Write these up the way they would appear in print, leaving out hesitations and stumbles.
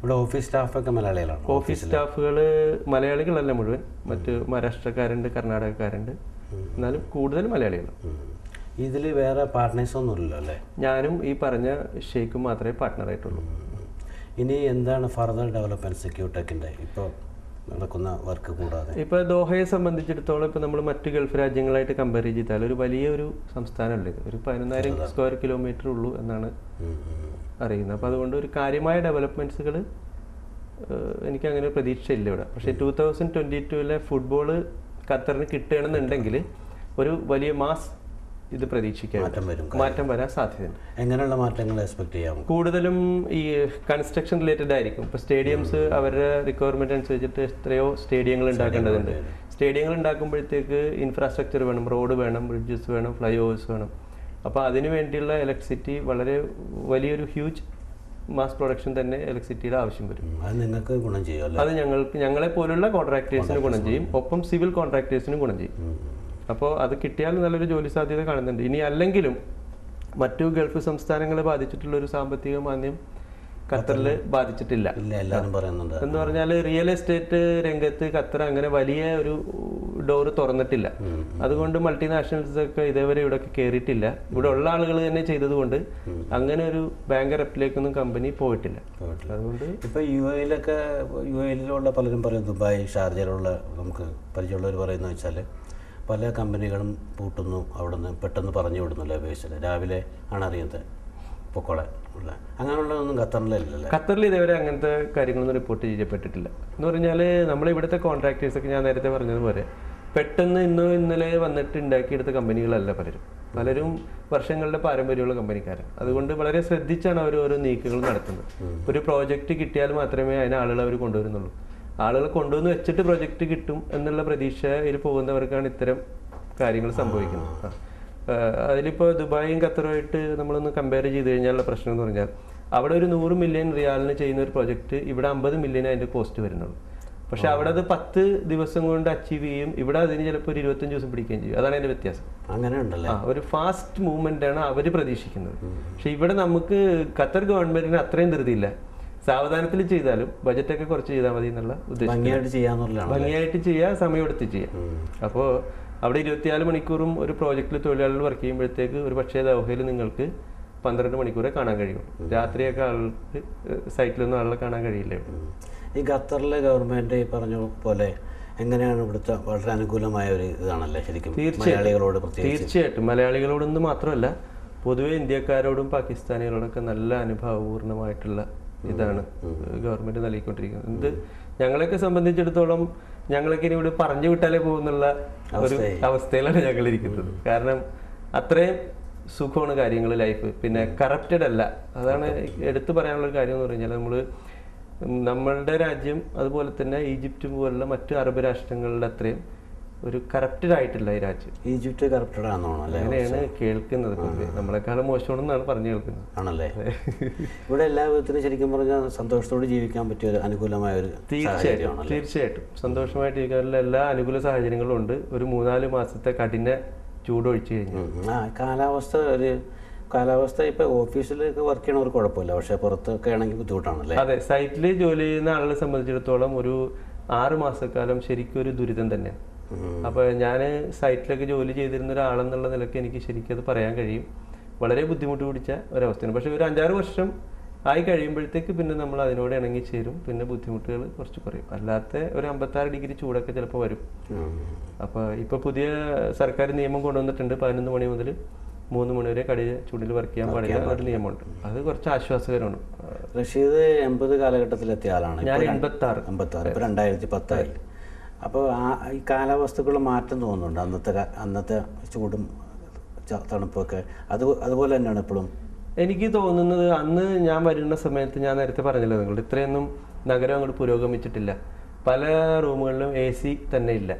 ഇവിടെ ഓഫീസ് സ്റ്റാഫൊക്കെ മലയാളികളാണ്? ഓഫീസ് സ്റ്റാഫുകൾ മലയാളികളല്ല മുഴുവൻ, മറ്റ് മഹാരാഷ്ട്രക്കാരുണ്ട്, കർണാടകക്കാരുണ്ട്, എന്നാലും കൂടുതൽ മലയാളികളാണ്. ഇതിൽ വേറെ പാർട്ട്നേഴ്സ് ഒന്നുമില്ലല്ലോ അല്ലേ? ഞാനും ഈ പറഞ്ഞ ഷെയ്ഖും മാത്രമേ പാർട്ട്ണറായിട്ടുള്ളൂ. ഇനി എന്താണ് ഫർദർ ഡെവലപ്മെൻറ്റ് ക്യൂടെക്കിൻ്റെ ഇപ്പോൾ നടക്കുന്ന വർക്ക് കൂടാതെ? ഇപ്പോൾ ദോഹയെ സംബന്ധിച്ചിടത്തോളം ഇപ്പോൾ നമ്മൾ മറ്റ് ഗൾഫ് രാജ്യങ്ങളായിട്ട് കമ്പയർ ചെയ്താൽ ഒരു വലിയൊരു സംസ്ഥാനമല്ല ഇത്. ഒരു 11,000 സ്ക്വയർ കിലോമീറ്റർ ഉള്ളൂ എന്നാണ് അറിയുന്നത്. അപ്പോൾ അതുകൊണ്ട് ഒരു കാര്യമായ ഡെവലപ്മെൻറ്റ്സുകൾ എനിക്കങ്ങനെ പ്രതീക്ഷയില്ല ഇവിടെ. പക്ഷേ 2022 ഫുട്ബോൾ ഖത്തറിന് കിട്ടുകയാണെന്നുണ്ടെങ്കിൽ ഒരു വലിയ മാസ് ഇത് പ്രതീക്ഷിക്കാം, മാറ്റം വരാൻ സാധ്യതയുണ്ട്. എങ്ങനെയുള്ള മാറ്റങ്ങൾ എക്സ്പെക്ട് ചെയ്യാം? കൂടുതലും ഈ കൺസ്ട്രക്ഷൻ റിലേറ്റഡ് ആയിരിക്കും. ഇപ്പോൾ സ്റ്റേഡിയംസ് അവരുടെ റിക്വയർമെന്റ് അനുസരിച്ചിട്ട് എത്രയോ സ്റ്റേഡിയങ്ങൾ ഉണ്ടാക്കേണ്ടതുണ്ട്. സ്റ്റേഡിയങ്ങൾ ഉണ്ടാക്കുമ്പോഴത്തേക്ക് ഇൻഫ്രാസ്ട്രക്ചർ വേണം, റോഡ് വേണം, ബ്രിഡ്ജസ് വേണം, ഫ്ലൈ ഓവേഴ്സ് വേണം. അപ്പോൾ അതിനു വേണ്ടിയുള്ള ഇലക്ട്രിസിറ്റി വളരെ വലിയൊരു ഹ്യൂജ് മാസ് പ്രൊഡക്ഷൻ തന്നെ ഇലക്ട്രിസിറ്റിയുടെ ആവശ്യം വരും. അത് നിങ്ങൾക്ക് ഗുണം ചെയ്യും? അത് ഞങ്ങളെ പോലുള്ള കോൺട്രാക്ടേഴ്സിന് ഗുണം ചെയ്യും, ഒപ്പം സിവിൽ കോൺട്രാക്ടേഴ്സിനും ഗുണം ചെയ്യും. അപ്പോൾ അത് കിട്ടിയാൽ നല്ലൊരു ജോലി സാധ്യത കാണുന്നുണ്ട്. ഇനി അല്ലെങ്കിലും മറ്റു ഗൾഫ് സംസ്ഥാനങ്ങളെ ബാധിച്ചിട്ടുള്ള ഒരു സാമ്പത്തിക മാന്ദ്യം ഖത്തറിൽ ബാധിച്ചിട്ടില്ല എന്ന് പറഞ്ഞാൽ റിയൽ എസ്റ്റേറ്റ് രംഗത്ത് ഖത്തർ അങ്ങനെ വലിയ ഒരു ഡോറ് തുറന്നിട്ടില്ല. അതുകൊണ്ട് മൾട്ടിനാഷണൽസ് ഒക്കെ ഇതേവരെ ഇവിടെ കയറിയിട്ടില്ല. ഇവിടെ ഉള്ള ആളുകൾ തന്നെ ചെയ്തതുകൊണ്ട് അങ്ങനെ ഒരു ബാങ്കറപ്റ്റിലേക്കൊന്നും കമ്പനി പോയിട്ടില്ല. അതുകൊണ്ട് ഇപ്പൊ യു എയിലുള്ള പലരും പറയും, ദുബായ് ഷാർജയിലുള്ള നമുക്ക് പരിചയമുള്ളവർ പറയുന്ന വെച്ചാൽ പല കമ്പനികളും പൂട്ടുന്നു, അവിടെ നിന്ന് പെട്ടെന്ന് പറഞ്ഞു വിടുന്നില്ല. അപേക്ഷിച്ചിട്ട് രാവിലെ ആണ് അറിയുന്നത് പൊക്കോളെ ഉള്ള അങ്ങനെയുള്ളതൊന്നും ഖത്തറിലില്ലല്ലേ? ഖത്തറിൽ ഇതേവരെ അങ്ങനത്തെ കാര്യങ്ങളൊന്നും റിപ്പോർട്ട് ചെയ്യപ്പെട്ടിട്ടില്ല. എന്ന് പറഞ്ഞാൽ നമ്മളിവിടുത്തെ കോൺട്രാക്ടേഴ്സൊക്കെ ഞാൻ നേരത്തെ പറഞ്ഞതുപോലെ പെട്ടെന്ന് ഇന്നലെ വന്നിട്ട് ഉണ്ടാക്കിയെടുത്ത കമ്പനികളല്ല പലരും വർഷങ്ങളുടെ പാരമ്പര്യമുള്ള കമ്പനിക്കാരാണ്. അതുകൊണ്ട് വളരെ ശ്രദ്ധിച്ചാണ് അവർ ഓരോ നീക്കങ്ങൾ നടത്തുന്നത്. ഒരു പ്രോജക്റ്റ് കിട്ടിയാൽ മാത്രമേ അതിന് ആളുകൾ അവർ കൊണ്ടുവരുന്നുള്ളൂ. ആളുകൾ കൊണ്ടുവന്ന് വെച്ചിട്ട് പ്രൊജക്റ്റ് കിട്ടും എന്നുള്ള പ്രതീക്ഷയിൽ പോകുന്നവർക്കാണ് ഇത്തരം കാര്യങ്ങൾ സംഭവിക്കുന്നത്. അതിലിപ്പോൾ ദുബായും ഖത്തറുമായിട്ട് നമ്മളൊന്ന് കമ്പയർ ചെയ്ത് കഴിഞ്ഞാലുള്ള പ്രശ്നം എന്ന് പറഞ്ഞാൽ അവിടെ ഒരു 100 മില്യൺ റിയാലിന് ചെയ്യുന്ന ഒരു പ്രൊജക്റ്റ് ഇവിടെ 50 മില്യൺ അതിൻ്റെ കോസ്റ്റ് വരുന്നുള്ളൂ. പക്ഷെ അവിടെ അത് 10 ദിവസം കൊണ്ട് അച്ചീവ് ചെയ്യും, ഇവിടെ അതിന് ചിലപ്പോൾ ഒരു 25 ദിവസം പിടിക്കുകയും ചെയ്യും. അതാണ് അതിൻ്റെ വ്യത്യാസം. അങ്ങനെ ഉണ്ടല്ലോ, ഒരു ഫാസ്റ്റ് മൂവ്മെന്റ് ആണ് അവർ പ്രതീക്ഷിക്കുന്നത്. പക്ഷെ ഇവിടെ നമുക്ക് ഖത്തർ ഗവൺമെന്റിന് അത്രയും ധൃതിയില്ല. സാവധാനത്തിൽ ചെയ്താലും ബജറ്റൊക്കെ കുറച്ച് ചെയ്താൽ മതി എന്നുള്ള ഉദ്ദേശം. ഭംഗിയായിട്ട് ചെയ്യുക, സമയമെടുത്ത് ചെയ്യുക. അപ്പോൾ അവിടെ 24 മണിക്കൂറും ഒരു പ്രോജക്റ്റിൽ തൊഴിലാളികൾ വർക്ക് ചെയ്യുമ്പോഴത്തേക്ക് ഒരു പക്ഷേ ദൗഹയിൽ നിങ്ങൾക്ക് 12 മണിക്കൂറേ കാണാൻ കഴിയും. രാത്രിയൊക്കെ ആൾക്ക് സൈറ്റിലൊന്നും ആളെ കാണാൻ കഴിയില്ല. ഈ ഖത്തറിലെ ഗവൺമെന്റ് ഈ പറഞ്ഞ പോലെ എങ്ങനെയാണ് ഇവിടുത്തെ വളരെ അനുകൂലമായ ഒരു ഇതാണല്ലേ ശരിക്കും മലയാളികളോട്? തീർച്ചയായിട്ടും മലയാളികളോടൊന്നും മാത്രമല്ല, പൊതുവെ ഇന്ത്യക്കാരോടും പാകിസ്ഥാനികളോടൊക്കെ നല്ല അനുഭവപൂർണ്ണമായിട്ടുള്ള ഇതാണ് ഗവൺമെന്റ് നൽകിക്കൊണ്ടിരിക്കുന്നത്. ഞങ്ങളെയൊക്കെ സംബന്ധിച്ചിടത്തോളം ഞങ്ങളൊക്കെ ഇനി ഇവിടെ പറഞ്ഞു വിട്ടാലേ പോകുന്നുള്ള ഒരു അവസ്ഥയിലാണ് ഞങ്ങൾ ഇരിക്കുന്നത്. കാരണം അത്രയും സുഖമാണ് കാര്യങ്ങൾ, ലൈഫ്. പിന്നെ കറപ്റ്റഡ് അല്ല, അതാണ് എടുത്തു പറയാനുള്ള ഒരു കാര്യം എന്ന് പറഞ്ഞാൽ നമ്മളുടെ രാജ്യം അതുപോലെ തന്നെ ഈജിപ്റ്റ് പോലുള്ള മറ്റു അറബ് രാഷ്ട്രങ്ങളുടെ അത്രയും ഒരു കറപ്റ്റഡ് ആയിട്ടില്ല ഈ രാജ്യം. ഈജിപ്റ്റ് കറപ്റ്റഡ് ആണോ? അങ്ങനെയാണ് കേൾക്കുന്നത്. നമ്മളെക്കാളും മോശമാണെന്നാണ് പറഞ്ഞു കേൾക്കുന്നത്. ആണല്ലേ? ഇവിടെ എല്ലാ വിധത്തിലും ശരിക്കും പറഞ്ഞാൽ സന്തോഷത്തോടെ ജീവിക്കാൻ പറ്റിയ ഒരു അനുകൂലമായ ഒരു തീർച്ചയായിട്ടും സന്തോഷമായിട്ട് ജീവിക്കാനുള്ള എല്ലാ അനുകൂല സാഹചര്യങ്ങളും ഉണ്ട്. ഒരു 3-4 മാസത്തെ കഠിന ചൂടൊഴിച്ചു കഴിഞ്ഞു. കാലാവസ്ഥ ഇപ്പൊ ഓഫീസിലൊക്കെ വർക്ക് ചെയ്യണവർക്ക് കുഴപ്പമില്ല, പക്ഷെ പുറത്തൊക്കെ ആണെങ്കിൽ ബുദ്ധിമുട്ടാണല്ലേ? അതെ, സൈറ്റിൽ ജോലി ചെയ്യുന്ന ആളുകളെ സംബന്ധിച്ചിടത്തോളം ഒരു 6 മാസക്കാലം ശരിക്കും ഒരു ദുരിതം തന്നെയാണ്. അപ്പോൾ ഞാൻ സൈറ്റിലൊക്കെ ജോലി ചെയ്തിരുന്ന ഒരാളെന്നുള്ള നിലയ്ക്ക് എനിക്ക് ശരിക്കും അത് പറയാൻ കഴിയും. വളരെ ബുദ്ധിമുട്ട് പിടിച്ച ഒരവസ്ഥയാണ്. പക്ഷെ ഒരു 5-6 വർഷം ആയി കഴിയുമ്പോഴത്തേക്ക് പിന്നെ നമ്മൾ അതിനോട് ഇണങ്ങി ചേരും. പിന്നെ ബുദ്ധിമുട്ടുകൾ കുറച്ച് കുറയും. അല്ലാത്ത ഒരു 56 ഡിഗ്രി ചൂടൊക്കെ ചിലപ്പോൾ വരും. അപ്പോൾ ഇപ്പോൾ പുതിയ സർക്കാർ നിയമം കൊണ്ടുവന്നിട്ടുണ്ട്. 11 മണി മുതൽ 3 മണി വരെ കടിയ ചൂടിൽ വർക്ക് ചെയ്യാൻ പാടില്ല എന്നൊരു നിയമമുണ്ട്. അത് കുറച്ച് ആശ്വാസകരമാണ്. റഷീദ് 80 കാലഘട്ടത്തിലെത്തിയ ആളാണ്. ഞാൻ 86. ഇപ്പോൾ 2010 ആയി. അപ്പോൾ ഈ കാലാവസ്ഥക്കുള്ള മാറ്റം തോന്നുന്നുണ്ട്. അന്നത്തെ ചൂടും തണുപ്പൊക്കെ അതുപോലെ തന്നെയാണ് ഇപ്പോഴും എനിക്ക് തോന്നുന്നത്. അന്ന് ഞാൻ വരുന്ന സമയത്ത് ഞാൻ നേരത്തെ പറഞ്ഞല്ലോ നിങ്ങളുടെ ഇത്രയൊന്നും നഗരം അങ്ങോട്ട് പുരോഗമിച്ചിട്ടില്ല. പല റൂമുകളിലും AC തന്നെ ഇല്ല.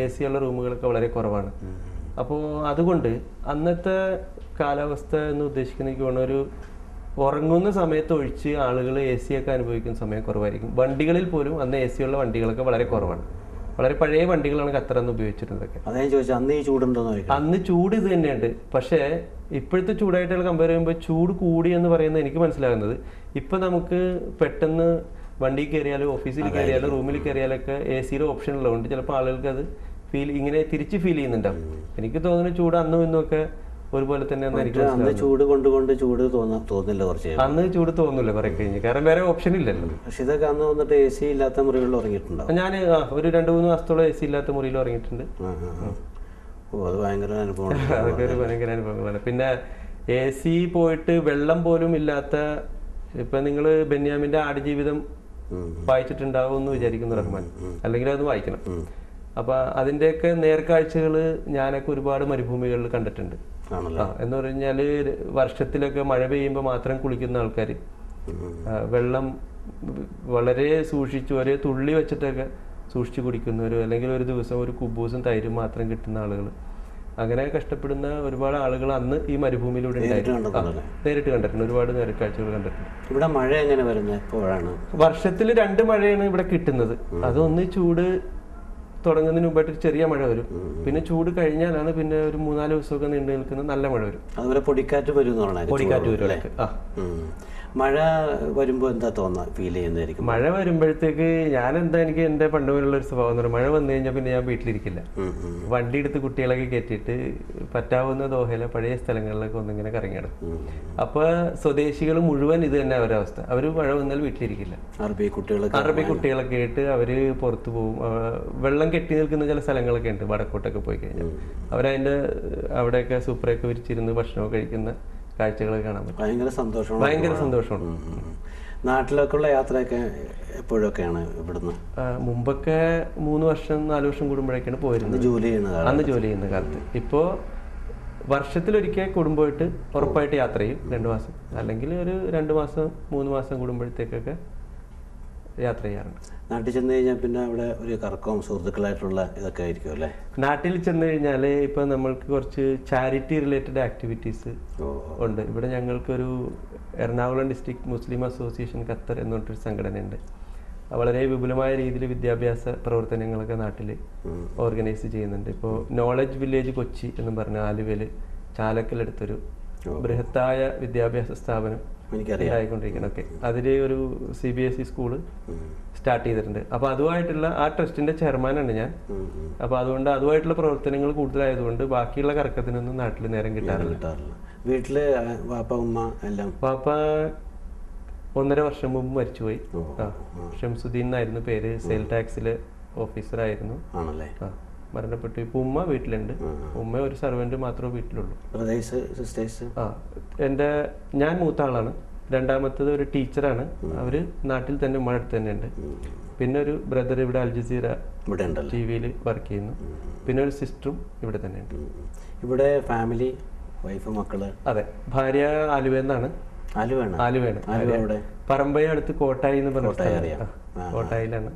AC ഉള്ള റൂമുകളൊക്കെ വളരെ കുറവാണ്. അപ്പോൾ അതുകൊണ്ട് അന്നത്തെ കാലാവസ്ഥ എന്ന് ഉദ്ദേശിക്കുന്ന എനിക്ക് തോന്നുന്ന ഒരു ഉറങ്ങുന്ന സമയത്ത് ഒഴിച്ച് ആളുകൾ AC ഒക്കെ അനുഭവിക്കുന്ന സമയം കുറവായിരിക്കും. വണ്ടികളിൽ പോലും അന്ന് AC ഉള്ള വണ്ടികളൊക്കെ വളരെ കുറവാണ്. വളരെ പഴയ വണ്ടികളാണ് ഖത്തർ അന്ന് ഉപയോഗിച്ചിരുന്നതൊക്കെ. അന്ന് ചൂട് ഇത് തന്നെയുണ്ട്. പക്ഷേ ഇപ്പോഴത്തെ ചൂടായിട്ടുള്ള കമ്പയർ ചെയ്യുമ്പോൾ ചൂട് കൂടി എന്ന് പറയുന്നത് എനിക്ക് മനസ്സിലാകുന്നത് ഇപ്പം നമുക്ക് പെട്ടെന്ന് വണ്ടി കയറിയാലും ഓഫീസിൽ കയറിയാലും റൂമിൽ കയറിയാലൊക്കെ എ സിയുടെ ഓപ്ഷൻ ഉള്ളതുകൊണ്ട് ചിലപ്പോൾ ആളുകൾക്ക് അത് ഇങ്ങനെ തിരിച്ച് ഫീൽ ചെയ്യുന്നുണ്ടാവും. എനിക്ക് തോന്നുന്നു ചൂട് അന്നും ഇന്നും ഒക്കെ ഒരുപോലെ തന്നെ ചൂട് കൊണ്ട് ചൂട് തോന്നില്ല കുറച്ച്. അന്ന് ചൂട് തോന്നില്ല കുറെ കഴിഞ്ഞ്, കാരണം വേറെ ഓപ്ഷൻ ഇല്ലല്ലോ. പക്ഷെ ഇതൊക്കെ അന്ന് വന്നിട്ട് എ സി ഇല്ലാത്ത മുറികളിൽ ഉറങ്ങിയിട്ടുണ്ടോ? ഞാൻ ഒരു 2-3 മാസത്തോളം എ സി ഇല്ലാത്ത മുറിയിൽ ഉറങ്ങിയിട്ടുണ്ട്. അത് ഭയങ്കര അനുഭവം. അതൊക്കെ ഒരു ഭയങ്കര അനുഭവങ്ങളാണ്. പിന്നെ എ സി പോയിട്ട് വെള്ളം പോലും ഇല്ലാത്ത, ഇപ്പൊ നിങ്ങള് ബെന്യാമിന്റെ ആടുജീവിതം വായിച്ചിട്ടുണ്ടാവും എന്ന് വിചാരിക്കുന്നു റഹ്മാൻ, അല്ലെങ്കിൽ അത് വായിക്കണം. അപ്പൊ അതിന്റെയൊക്കെ നേർക്കാഴ്ചകള് ഞാനൊക്കെ ഒരുപാട് മരുഭൂമികളിൽ കണ്ടിട്ടുണ്ട്. എന്ന് പറഞ്ഞാല് വർഷത്തിലൊക്കെ മഴ പെയ്യുമ്പോൾ മാത്രം കുളിക്കുന്ന ആൾക്കാർ, വെള്ളം വളരെ സൂക്ഷിച്ചു ഒരേ തുള്ളി വെച്ചിട്ടൊക്കെ സൂക്ഷിച്ചു കുടിക്കുന്നവർ, അല്ലെങ്കിൽ ഒരു ദിവസം ഒരു കുബൂസും തൈരും മാത്രം കിട്ടുന്ന ആളുകൾ, അങ്ങനെ കഷ്ടപ്പെടുന്ന ഒരുപാട് ആളുകൾ അന്ന് ഈ മരുഭൂമിയിലൂടെ നേരിട്ട് കണ്ടിട്ടുണ്ട്. ഒരുപാട് നേർക്കാഴ്ചകൾ കണ്ടിട്ടുണ്ട്. ഇവിടെ മഴ എങ്ങനെ വരുന്നത് എപ്പോഴാണ്? വർഷത്തിൽ 2 മഴയാണ് ഇവിടെ കിട്ടുന്നത്. അതൊന്ന് ചൂട് തുടങ്ങുന്നതിന് മുമ്പായിട്ട് ചെറിയ മഴ വരും, പിന്നെ ചൂട് കഴിഞ്ഞാലാണ് പിന്നെ ഒരു 3-4 ദിവസമൊക്കെ നീണ്ടു നിൽക്കുന്ന നല്ല മഴ വരും. അതുപോലെ പൊടിക്കാറ്റ് വരും. പൊടിക്കാറ്റ് വരും. മഴ വരുമ്പോൾ എന്താ തോന്നുക, ഫീൽ ചെയ്യുന്നതായിരിക്കും? മഴ വരുമ്പോഴത്തേക്ക് എനിക്ക് എൻ്റെ പണ്ട് പോലുള്ള ഒരു സ്വഭാവം എന്ന് പറഞ്ഞാൽ, മഴ വന്നു കഴിഞ്ഞാൽ പിന്നെ ഞാൻ വീട്ടിലിരിക്കില്ല. വണ്ടി എടുത്ത് കുട്ടികളൊക്കെ കയറ്റിയിട്ട് പറ്റാവുന്ന ദോഹയിലെ പഴയ സ്ഥലങ്ങളിലൊക്കെ ഒന്നിങ്ങനെ കറങ്ങിയിടും. അപ്പൊ സ്വദേശികൾ മുഴുവൻ ഇത് തന്നെ അവരുടെ അവസ്ഥ. അവർ മഴ വന്നാൽ വീട്ടിലിരിക്കില്ല. അറബി കുട്ടികളൊക്കെ ആയിട്ട് അവര് പുറത്തു പോകും. വെള്ളം കെട്ടി നിൽക്കുന്ന ചില സ്ഥലങ്ങളൊക്കെ ഉണ്ട് വടക്കോട്ടൊക്കെ പോയി കഴിഞ്ഞാൽ. അവരതിന്റെ അവിടെയൊക്കെ സൂപ്പറൊക്കെ വിരിച്ചിരുന്ന് ഭക്ഷണമൊക്കെ കഴിക്കുന്ന കാഴ്ചകളൊക്കെ കാണാൻ പറ്റും. ഭയങ്കര സന്തോഷമാണ്. നാട്ടിലേക്കുള്ള യാത്രയൊക്കെ എപ്പോഴൊക്കെയാണ് ഇവിടുന്ന്? മുമ്പൊക്കെ 3 വർഷം 4 വർഷം കൂടുമ്പോഴൊക്കെയാണ് പോയിരുന്നത്, അന്ന് ജോലി ചെയ്യുന്ന കാലത്ത്. ഇപ്പോ വർഷത്തിലൊരിക്കൽ കൂടുമ്പോയിട്ട് ഉറപ്പായിട്ട് യാത്ര ചെയ്യും, 2 മാസം അല്ലെങ്കിൽ ഒരു 2 മാസം 3 മാസം കൂടുമ്പോഴത്തേക്കൊക്കെ യാത്ര ചെയ്യാറുണ്ട്. നാട്ടിൽ ചെന്ന് കഴിഞ്ഞാൽ പിന്നെ അവിടെ ഒരു കറക്കവും സുഹൃത്തുക്കളായിട്ടുള്ള ഇതൊക്കെ ആയിരിക്കും അല്ലേ? നാട്ടിൽ ചെന്ന് കഴിഞ്ഞാൽ ഇപ്പൊ നമ്മൾക്ക് കുറച്ച് ചാരിറ്റി റിലേറ്റഡ് ആക്ടിവിറ്റീസ് ഉണ്ട്. ഇവിടെ ഞങ്ങൾക്കൊരു എറണാകുളം ഡിസ്ട്രിക്ട് മുസ്ലിം അസോസിയേഷൻ ഖത്തർ എന്ന് പറഞ്ഞിട്ടൊരു സംഘടനയുണ്ട്. വളരെ വിപുലമായ രീതിയിൽ വിദ്യാഭ്യാസ പ്രവർത്തനങ്ങളൊക്കെ നാട്ടിൽ ഓർഗനൈസ് ചെയ്യുന്നുണ്ട്. ഇപ്പോൾ നോളജ് വില്ലേജ് കൊച്ചി എന്നും പറഞ്ഞ ആലുവയില് ചാലക്കലെടുത്തൊരു ബൃഹത്തായ വിദ്യാഭ്യാസ സ്ഥാപനം ആയിക്കൊണ്ടിരിക്കണൊക്കെ. അതിൽ ഒരു CBSE സ്കൂള് സ്റ്റാർട്ട് ചെയ്തിട്ടുണ്ട്. അപ്പൊ അതുമായിട്ടുള്ള ആ ട്രസ്റ്റിന്റെ ചെയർമാനാണ് ഞാൻ. അപ്പൊ അതുകൊണ്ട് അതുമായിട്ടുള്ള പ്രവർത്തനങ്ങൾ കൂടുതലായതുകൊണ്ട് ബാക്കിയുള്ള കറക്കത്തിനൊന്നും നാട്ടിൽ നേരം കിട്ടാറില്ല. വീട്ടില് വാപ്പ ഉമ്മ എല്ലാം? വാപ്പ 1.5 വർഷം മുമ്പ് മരിച്ചുപോയി. ഷംസുദ്ദീൻ എന്നായിരുന്നു പേര്. സെയിൽ ടാക്സിലെ ഓഫീസറായിരുന്നു. മരണപ്പെട്ടു. ഇപ്പൊ ഉമ്മ വീട്ടിലുണ്ട്. ഉമ്മ ഒരു സർവന്റ് മാത്രമേ വീട്ടിലുള്ളൂ. ഞാൻ മൂത്ത ആളാണ്. രണ്ടാമത്തത് ഒരു ടീച്ചറാണ്. അവര് നാട്ടിൽ തന്നെ ഉമ്മ അടുത്ത് തന്നെ ഉണ്ട്. പിന്നെ ഒരു ബ്രദർ ഇവിടെ അൽജസീറ TV വർക്ക് ചെയ്യുന്നു. പിന്നെ ഒരു സിസ്റ്ററും ഇവിടെ തന്നെ ഉണ്ട്. ഇവിടെ ഫാമിലി, വൈഫ്, മക്കള്? അതെ, ഭാര്യ ആലുവെന്നാണ്. ആലുവയാണ്. പറമ്പയ അടുത്ത് കോട്ടായി എന്ന് പറഞ്ഞ കോട്ടായിലാണ്.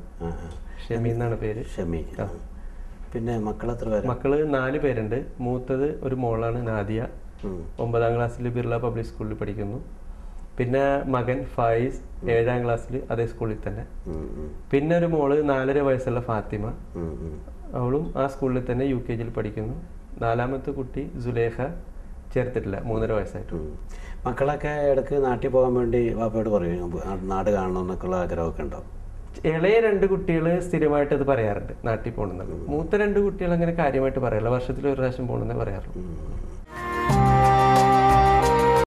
ഷെമി എന്നാണ് പേര്. പിന്നെ മക്കള് 4 പേരുണ്ട്. മൂത്തത് ഒരു മോളാണ്, നാദിയ, 9ാം ക്ലാസ്സിൽ ബിർള പബ്ലിക് സ്കൂളിൽ പഠിക്കുന്നു. പിന്നെ മകൻ ഫായിസ് 7ാം ക്ലാസ്സിൽ അതേ സ്കൂളിൽ തന്നെ. പിന്നെ ഒരു മോള് 4.5 വയസ്സുള്ള ഫാത്തിമ, അവളും ആ സ്കൂളിൽ തന്നെ UKG പഠിക്കുന്നു. 4ാമത്തെ കുട്ടി സുലേഖ ചേർത്തിട്ടില്ല, 3.5 വയസ്സായിട്ട്. മക്കളൊക്കെ ഇടയ്ക്ക് നാട്ടിൽ പോകാൻ വേണ്ടി വാപ്പയോട് പറയും, നാട് കാണണം എന്നൊക്കെയുള്ള ആഗ്രഹമൊക്കെ ഉണ്ടാവും? ഇളയ 2 കുട്ടികൾ സ്ഥിരമായിട്ട് അത് പറയാറുണ്ട്, നാട്ടിൽ പോകണമെന്നുള്ളത്. മൂത്ത 2 കുട്ടികൾ അങ്ങനെ കാര്യമായിട്ട് പറയില്ല, വർഷത്തിൽ 1 പ്രാവശ്യം പോകണമെന്നേ പറയാറുള്ളൂ.